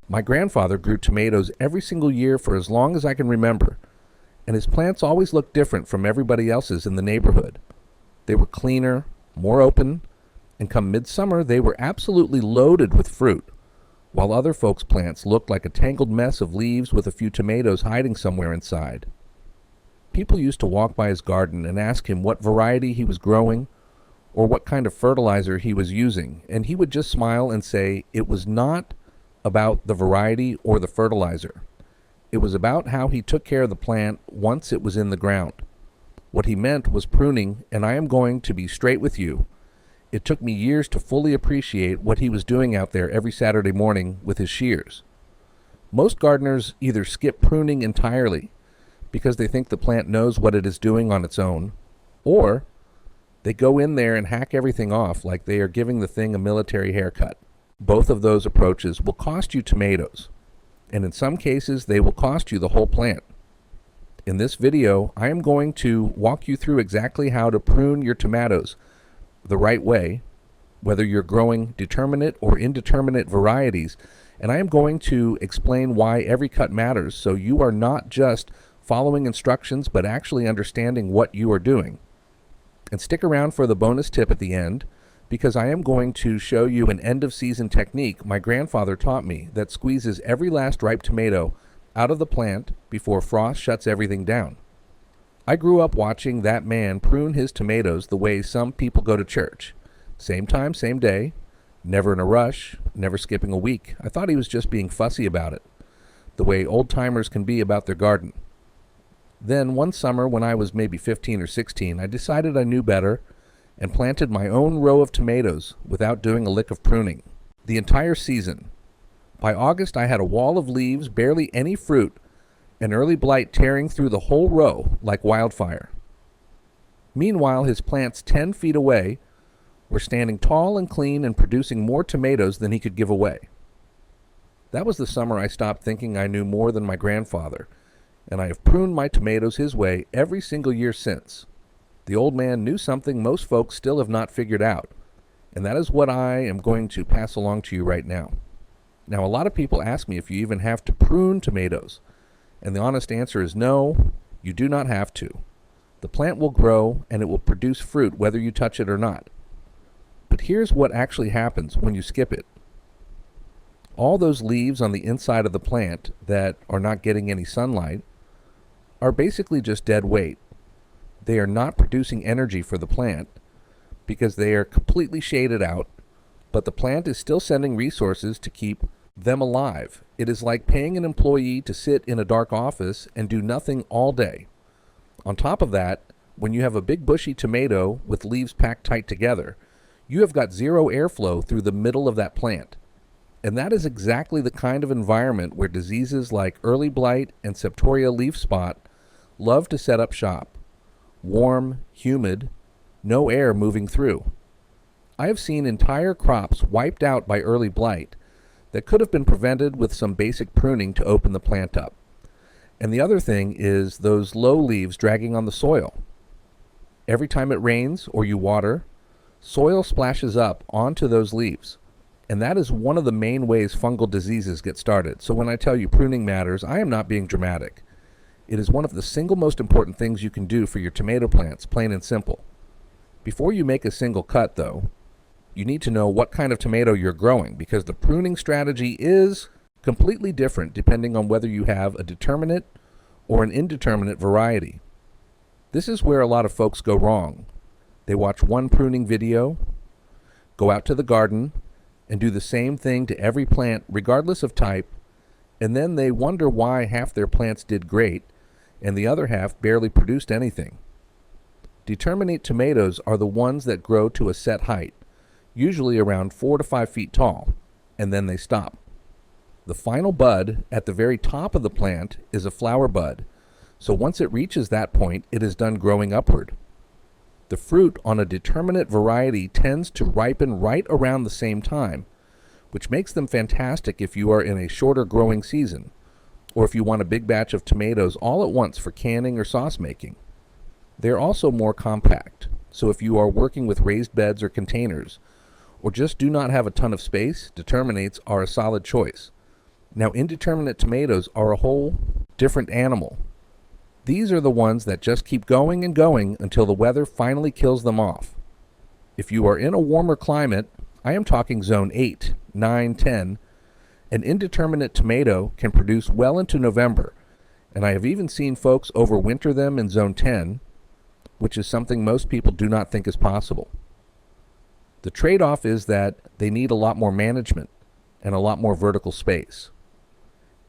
My grandfather grew tomatoes every single year for as long as I can remember, and his plants always looked different from everybody else's in the neighborhood. They were cleaner, more open, and come midsummer they were absolutely loaded with fruit, while other folks' plants looked like a tangled mess of leaves with a few tomatoes hiding somewhere inside. People used to walk by his garden and ask him what variety he was growing or what kind of fertilizer he was using, and he would just smile and say it was not about the variety or the fertilizer. It was about how he took care of the plant once it was in the ground. What he meant was pruning, and I am going to be straight with you. It took me years to fully appreciate what he was doing out there every Saturday morning with his shears. Most gardeners either skip pruning entirely because they think the plant knows what it is doing on its own, or they go in there and hack everything off like they are giving the thing a military haircut. Both of those approaches will cost you tomatoes, and in some cases they will cost you the whole plant. In this video, I am going to walk you through exactly how to prune your tomatoes the right way, whether you're growing determinate or indeterminate varieties, and I am going to explain why every cut matters so you are not just following instructions but actually understanding what you are doing. And stick around for the bonus tip at the end, because I am going to show you an end-of-season technique my grandfather taught me that squeezes every last ripe tomato out of the plant before frost shuts everything down. I grew up watching that man prune his tomatoes the way some people go to church. Same time, same day, never in a rush, never skipping a week. I thought he was just being fussy about it, the way old-timers can be about their garden. Then one summer when I was maybe 15 or 16, I decided I knew better and planted my own row of tomatoes without doing a lick of pruning. The entire season. By August, I had a wall of leaves, barely any fruit, and early blight tearing through the whole row like wildfire. Meanwhile, his plants 10 feet away were standing tall and clean and producing more tomatoes than he could give away. That was the summer I stopped thinking I knew more than my grandfather, and I have pruned my tomatoes his way every single year since. The old man knew something most folks still have not figured out, and that is what I am going to pass along to you right now. Now, a lot of people ask me if you even have to prune tomatoes, and the honest answer is no, you do not have to. The plant will grow and it will produce fruit whether you touch it or not. But here's what actually happens when you skip it. All those leaves on the inside of the plant that are not getting any sunlight are basically just dead weight. They are not producing energy for the plant because they are completely shaded out, but the plant is still sending resources to keep them alive. It is like paying an employee to sit in a dark office and do nothing all day. On top of that, when you have a big bushy tomato with leaves packed tight together, you have got zero airflow through the middle of that plant. And that is exactly the kind of environment where diseases like early blight and septoria leaf spot love to set up shop. Warm, humid, no air moving through. I have seen entire crops wiped out by early blight that could have been prevented with some basic pruning to open the plant up. And the other thing is those low leaves dragging on the soil. Every time it rains or you water, soil splashes up onto those leaves. And that is one of the main ways fungal diseases get started. So when I tell you pruning matters, I am not being dramatic. It is one of the single most important things you can do for your tomato plants, plain and simple. Before you make a single cut, though, you need to know what kind of tomato you're growing, because the pruning strategy is completely different depending on whether you have a determinate or an indeterminate variety. This is where a lot of folks go wrong. They watch one pruning video, go out to the garden, and do the same thing to every plant regardless of type, and then they wonder why half their plants did great and the other half barely produced anything. Determinate tomatoes are the ones that grow to a set height, usually around 4 to 5 feet tall, and then they stop. The final bud at the very top of the plant is a flower bud, so once it reaches that point, it is done growing upward. The fruit on a determinate variety tends to ripen right around the same time, which makes them fantastic if you are in a shorter growing season, or if you want a big batch of tomatoes all at once for canning or sauce making. They are also more compact, so if you are working with raised beds or containers, or just do not have a ton of space, determinates are a solid choice. Now, indeterminate tomatoes are a whole different animal. These are the ones that just keep going and going until the weather finally kills them off. If you are in a warmer climate, I am talking zone 8, 9, 10, an indeterminate tomato can produce well into November, and I have even seen folks overwinter them in zone 10, which is something most people do not think is possible. The trade-off is that they need a lot more management and a lot more vertical space.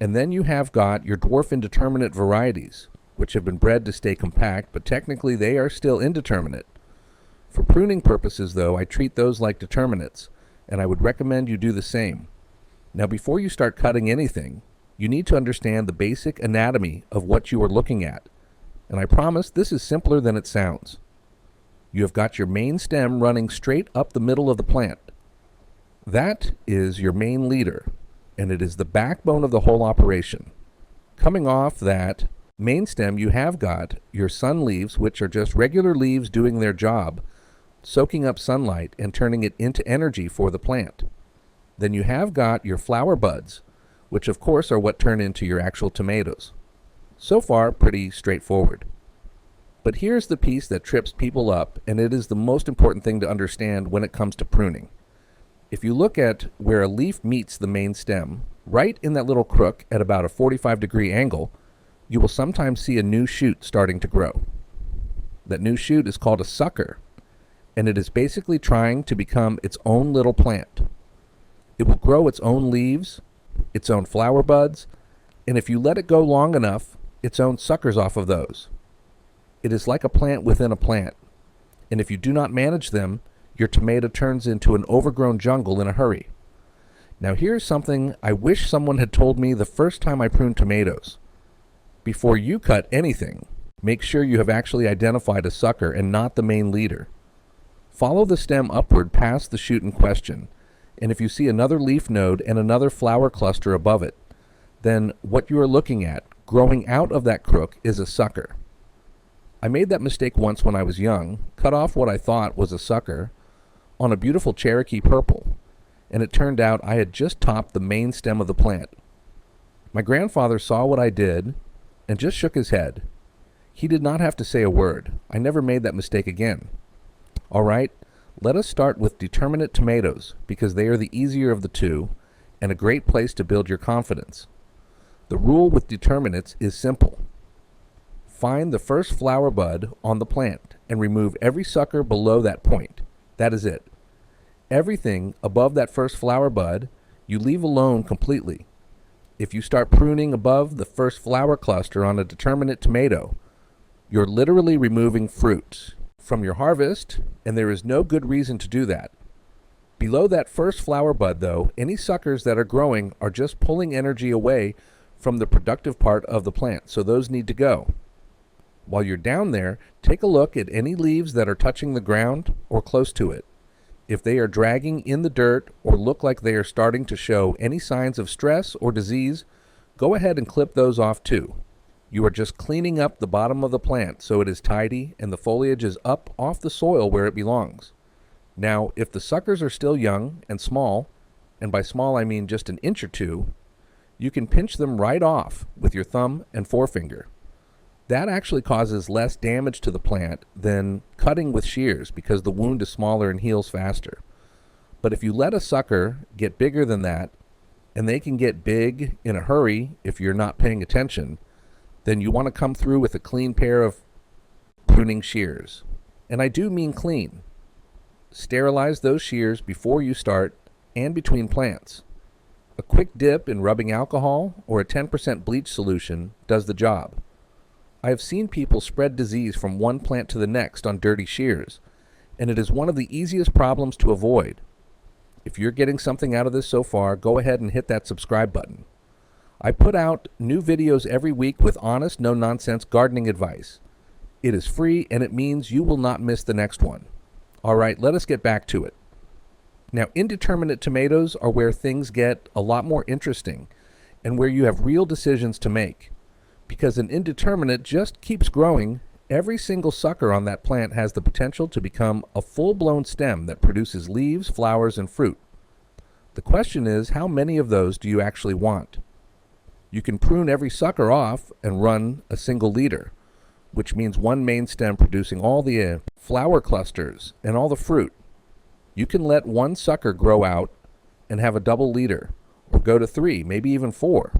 And then you have got your dwarf indeterminate varieties, which have been bred to stay compact, but technically they are still indeterminate. For pruning purposes, though, I treat those like determinates, and I would recommend you do the same. Now, before you start cutting anything, you need to understand the basic anatomy of what you are looking at. And I promise this is simpler than it sounds. You have got your main stem running straight up the middle of the plant. That is your main leader, and it is the backbone of the whole operation. Coming off that main stem, you have got your sun leaves, which are just regular leaves doing their job, soaking up sunlight and turning it into energy for the plant. Then you have got your flower buds, which of course are what turn into your actual tomatoes. So far, pretty straightforward. But here's the piece that trips people up, and it is the most important thing to understand when it comes to pruning. If you look at where a leaf meets the main stem, right in that little crook at about a 45-degree angle, you will sometimes see a new shoot starting to grow. That new shoot is called a sucker, and it is basically trying to become its own little plant. It will grow its own leaves, its own flower buds, and if you let it go long enough, its own suckers off of those. It is like a plant within a plant, and if you do not manage them, your tomato turns into an overgrown jungle in a hurry. Now here's something I wish someone had told me the first time I pruned tomatoes. Before you cut anything, make sure you have actually identified a sucker and not the main leader. Follow the stem upward past the shoot in question, and if you see another leaf node and another flower cluster above it, then what you are looking at, growing out of that crook, is a sucker. I made that mistake once when I was young, cut off what I thought was a sucker on a beautiful Cherokee purple, and it turned out I had just topped the main stem of the plant. My grandfather saw what I did and just shook his head. He did not have to say a word. I never made that mistake again. All right, let us start with determinate tomatoes because they are the easier of the two and a great place to build your confidence. The rule with determinates is simple. Find the first flower bud on the plant and remove every sucker below that point. That is it. Everything above that first flower bud, you leave alone completely. If you start pruning above the first flower cluster on a determinate tomato, you're literally removing fruit from your harvest, and there is no good reason to do that. Below that first flower bud, though, any suckers that are growing are just pulling energy away from the productive part of the plant, so those need to go. While you're down there, take a look at any leaves that are touching the ground or close to it. If they are dragging in the dirt or look like they are starting to show any signs of stress or disease, go ahead and clip those off too. You are just cleaning up the bottom of the plant so it is tidy and the foliage is up off the soil where it belongs. Now, if the suckers are still young and small, and by small I mean just an inch or two, you can pinch them right off with your thumb and forefinger. That actually causes less damage to the plant than cutting with shears because the wound is smaller and heals faster. But if you let a sucker get bigger than that, and they can get big in a hurry if you're not paying attention, then you want to come through with a clean pair of pruning shears. And I do mean clean. Sterilize those shears before you start and between plants. A quick dip in rubbing alcohol or a 10% bleach solution does the job. I have seen people spread disease from one plant to the next on dirty shears, and it is one of the easiest problems to avoid. If you're getting something out of this so far, go ahead and hit that subscribe button. I put out new videos every week with honest, no-nonsense gardening advice. It is free, and it means you will not miss the next one. All right, let us get back to it. Now, indeterminate tomatoes are where things get a lot more interesting and where you have real decisions to make. Because an indeterminate just keeps growing, every single sucker on that plant has the potential to become a full-blown stem that produces leaves, flowers, and fruit. The question is, how many of those do you actually want? You can prune every sucker off and run a single leader, which means one main stem producing all the flower clusters and all the fruit. You can let one sucker grow out and have a double leader, or go to 3, maybe even 4.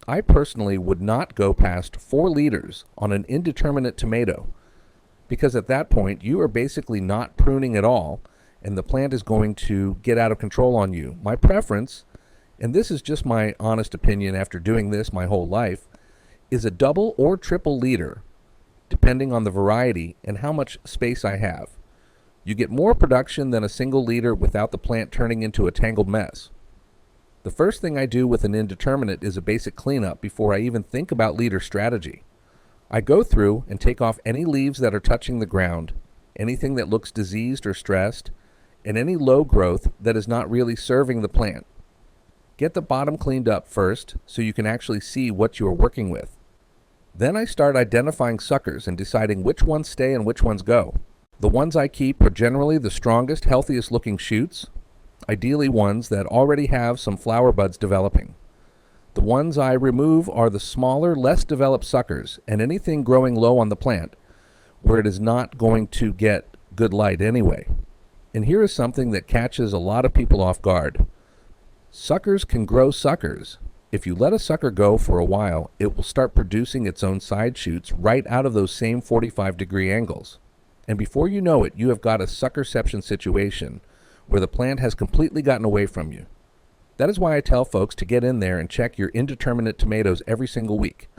I personally would not go past 4 leaders on an indeterminate tomato, because at that point you are basically not pruning at all, and the plant is going to get out of control on you. My preference, and this is just my honest opinion after doing this my whole life, is a double or triple leader, depending on the variety and how much space I have. You get more production than a single leader without the plant turning into a tangled mess. The first thing I do with an indeterminate is a basic cleanup before I even think about leader strategy. I go through and take off any leaves that are touching the ground, anything that looks diseased or stressed, and any low growth that is not really serving the plant. Get the bottom cleaned up first so you can actually see what you are working with. Then I start identifying suckers and deciding which ones stay and which ones go. The ones I keep are generally the strongest, healthiest looking shoots, ideally ones that already have some flower buds developing. The ones I remove are the smaller, less developed suckers and anything growing low on the plant where it is not going to get good light anyway. And here is something that catches a lot of people off guard. Suckers can grow suckers. If you let a sucker go for a while, it will start producing its own side shoots right out of those same 45-degree angles. And before you know it, you have got a suckerception situation where the plant has completely gotten away from you. That is why I tell folks to get in there and check your indeterminate tomatoes every single week.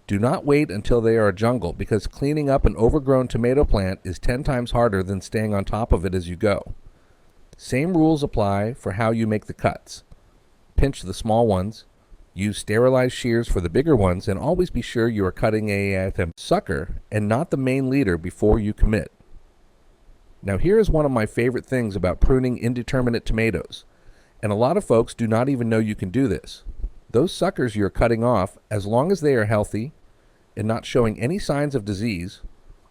Do not wait until they are a jungle, because cleaning up an overgrown tomato plant is 10 times harder than staying on top of it as you go. Same rules apply for how you make the cuts. Pinch the small ones, use sterilized shears for the bigger ones, and always be sure you are cutting a sucker and not the main leader before you commit. Now here is one of my favorite things about pruning indeterminate tomatoes, and a lot of folks do not even know you can do this. Those suckers you're cutting off, as long as they are healthy and not showing any signs of disease,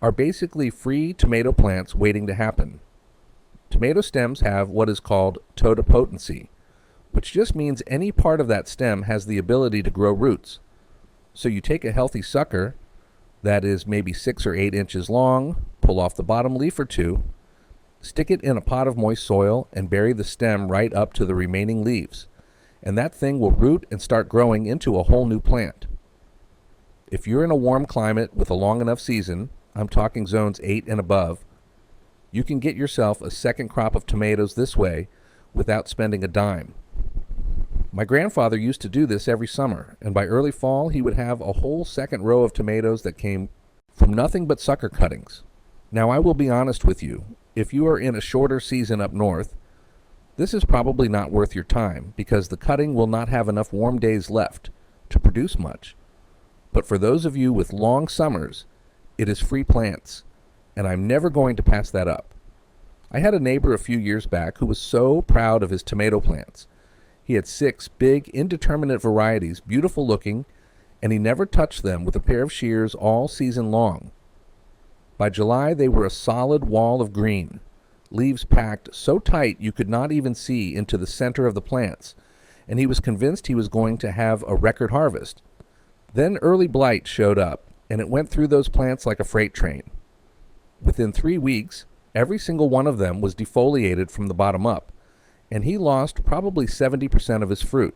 are basically free tomato plants waiting to happen. Tomato stems have what is called totipotency, which just means any part of that stem has the ability to grow roots. So you take a healthy sucker that is maybe 6 or 8 inches long, pull off the bottom leaf or 2, stick it in a pot of moist soil, and bury the stem right up to the remaining leaves. And that thing will root and start growing into a whole new plant. If you're in a warm climate with a long enough season, I'm talking zones 8 and above, you can get yourself a second crop of tomatoes this way without spending a dime. My grandfather used to do this every summer, and by early fall he would have a whole second row of tomatoes that came from nothing but sucker cuttings. Now I will be honest with you, if you are in a shorter season up north, this is probably not worth your time, because the cutting will not have enough warm days left to produce much. But for those of you with long summers, it is free plants, and I'm never going to pass that up. I had a neighbor a few years back who was so proud of his tomato plants. He had 6 big, indeterminate varieties, beautiful looking, and he never touched them with a pair of shears all season long. By July, they were a solid wall of green, leaves packed so tight you could not even see into the center of the plants, and he was convinced he was going to have a record harvest. Then early blight showed up, and it went through those plants like a freight train. Within 3 weeks, every single one of them was defoliated from the bottom up, and he lost probably 70% of his fruit.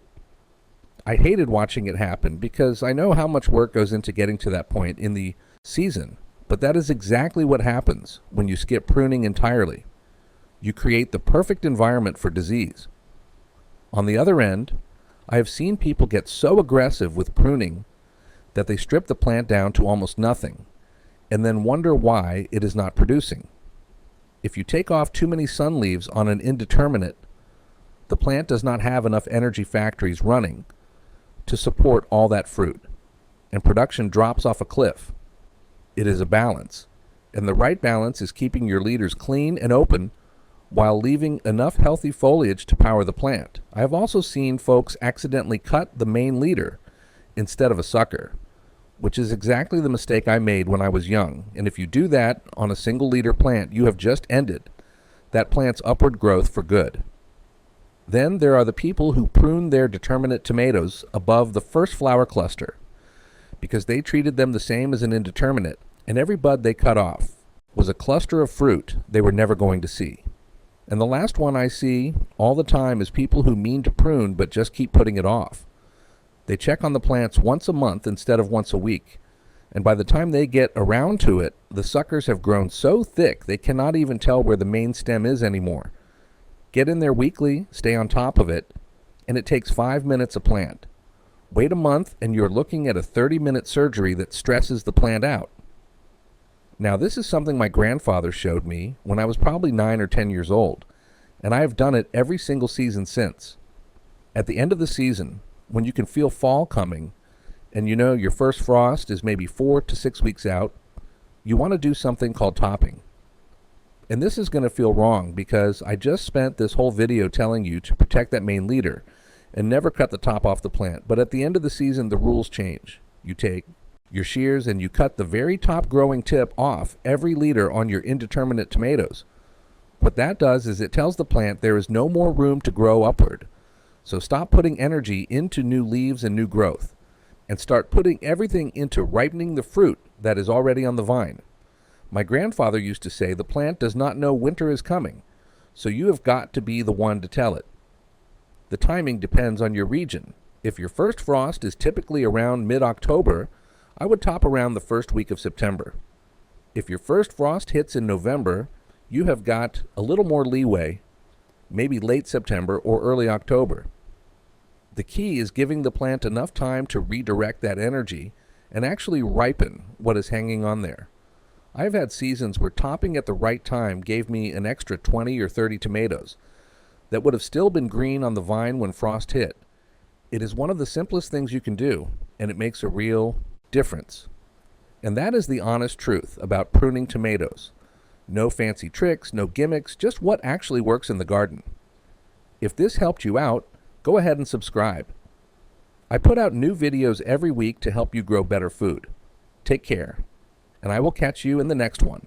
I hated watching it happen, because I know how much work goes into getting to that point in the season, but that is exactly what happens when you skip pruning entirely. You create the perfect environment for disease. On the other end, I have seen people get so aggressive with pruning that they strip the plant down to almost nothing, and then wonder why it is not producing. If you take off too many sun leaves on an indeterminate, the plant does not have enough energy factories running to support all that fruit, and production drops off a cliff. It is a balance, and the right balance is keeping your leaders clean and open while leaving enough healthy foliage to power the plant. I have also seen folks accidentally cut the main leader instead of a sucker, which is exactly the mistake I made when I was young. And if you do that on a single leader plant, you have just ended that plant's upward growth for good. Then there are the people who prune their determinate tomatoes above the first flower cluster because they treated them the same as an indeterminate, and every bud they cut off was a cluster of fruit they were never going to see. And the last one I see all the time is people who mean to prune but just keep putting it off. They check on the plants once a month instead of once a week, and by the time they get around to it, the suckers have grown so thick they cannot even tell where the main stem is anymore. Get in there weekly, stay on top of it, and it takes 5 minutes a plant. Wait a month and you're looking at a 30-minute surgery that stresses the plant out. Now, this is something my grandfather showed me when I was probably 9 or 10 years old, and I have done it every single season since. At the end of the season, when you can feel fall coming, and you know your first frost is maybe 4 to 6 weeks out, you want to do something called topping. And this is going to feel wrong because I just spent this whole video telling you to protect that main leader and never cut the top off the plant. But at the end of the season, the rules change. You take your shears and you cut the very top growing tip off every leader on your indeterminate tomatoes. What that does is it tells the plant there is no more room to grow upward. So stop putting energy into new leaves and new growth, and start putting everything into ripening the fruit that is already on the vine. My grandfather used to say the plant does not know winter is coming, so you have got to be the one to tell it. The timing depends on your region. If your first frost is typically around mid-October, I would top around the first week of September. If your first frost hits in November, you have got a little more leeway, maybe late September or early October. The key is giving the plant enough time to redirect that energy and actually ripen what is hanging on there. I've had seasons where topping at the right time gave me an extra 20 or 30 tomatoes that would have still been green on the vine when frost hit. It is one of the simplest things you can do, and it makes a real difference. And that is the honest truth about pruning tomatoes. No fancy tricks, no gimmicks, just what actually works in the garden. If this helped you out, go ahead and subscribe. I put out new videos every week to help you grow better food. Take care, and I will catch you in the next one.